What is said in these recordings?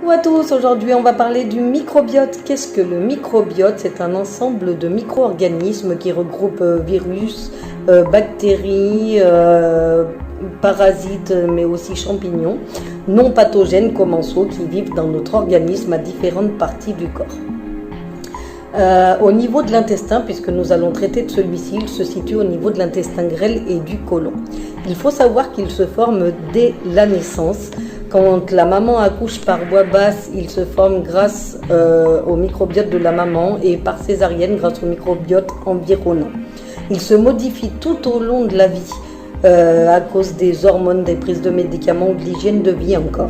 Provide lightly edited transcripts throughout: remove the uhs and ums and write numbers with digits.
Coucou à tous, aujourd'hui on va parler du microbiote. Qu'est-ce que le microbiote? C'est un ensemble de micro-organismes qui regroupent virus, bactéries, parasites, mais aussi champignons, non pathogènes commensaux qui vivent dans notre organisme à différentes parties du corps. Au niveau de l'intestin, puisque nous allons traiter de celui-ci, il se situe au niveau de l'intestin grêle et du côlon. Il faut savoir qu'il se forme dès la naissance. Quand la maman accouche par voie basse, il se forme grâce au microbiote de la maman et par césarienne grâce au microbiote environnant. Il se modifie tout au long de la vie à cause des hormones, des prises de médicaments ou de l'hygiène de vie encore.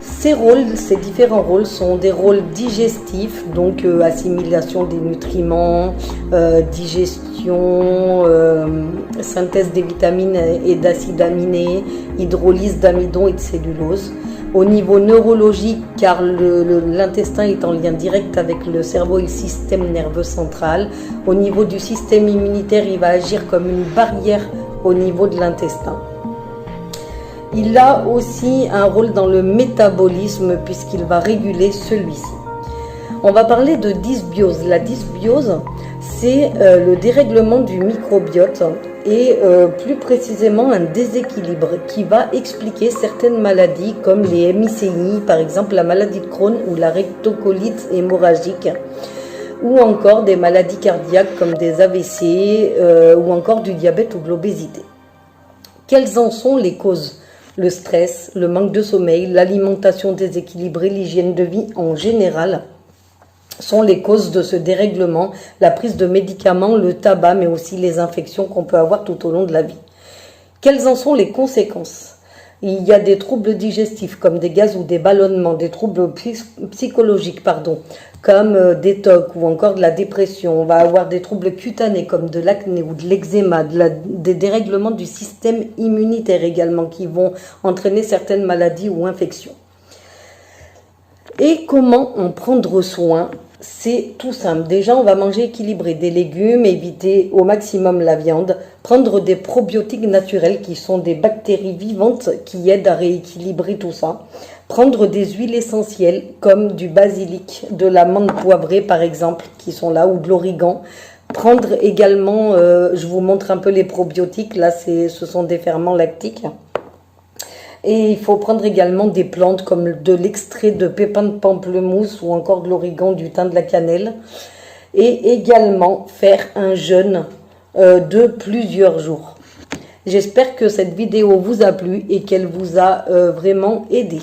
Ces différents rôles sont des rôles digestifs, donc assimilation des nutriments, digestion, synthèse des vitamines et d'acides aminés, hydrolyse d'amidon et de cellulose. Au niveau neurologique, car l'intestin est en lien direct avec le cerveau et le système nerveux central. Au niveau du système immunitaire, il va agir comme une barrière au niveau de l'intestin. Il a aussi un rôle dans le métabolisme puisqu'il va réguler celui-ci. On va parler de dysbiose. La dysbiose, c'est le dérèglement du microbiote et plus précisément un déséquilibre qui va expliquer certaines maladies comme les MICI, par exemple la maladie de Crohn ou la rectocolite hémorragique, ou encore des maladies cardiaques comme des AVC ou encore du diabète ou de l'obésité. Quelles en sont les causes ? Le stress, le manque de sommeil, l'alimentation déséquilibrée, l'hygiène de vie en général sont les causes de ce dérèglement, la prise de médicaments, le tabac, mais aussi les infections qu'on peut avoir tout au long de la vie. Quelles en sont les conséquences ? Il y a des troubles digestifs comme des gaz ou des ballonnements, des troubles psychologiques, comme des TOC ou encore de la dépression. On va avoir des troubles cutanés comme de l'acné ou de l'eczéma, des dérèglements du système immunitaire également qui vont entraîner certaines maladies ou infections. Et comment en prendre soin ? C'est tout simple. Déjà, on va manger équilibré, des légumes, éviter au maximum la viande, prendre des probiotiques naturels qui sont des bactéries vivantes qui aident à rééquilibrer tout ça. Prendre des huiles essentielles comme du basilic, de la menthe poivrée par exemple, qui sont là, ou de l'origan. Prendre également, je vous montre un peu les probiotiques, là ce sont des ferments lactiques. Et il faut prendre également des plantes comme de l'extrait de pépins de pamplemousse ou encore de l'origan, du thym, de la cannelle. Et également faire un jeûne de plusieurs jours. J'espère que cette vidéo vous a plu et qu'elle vous a vraiment aidé.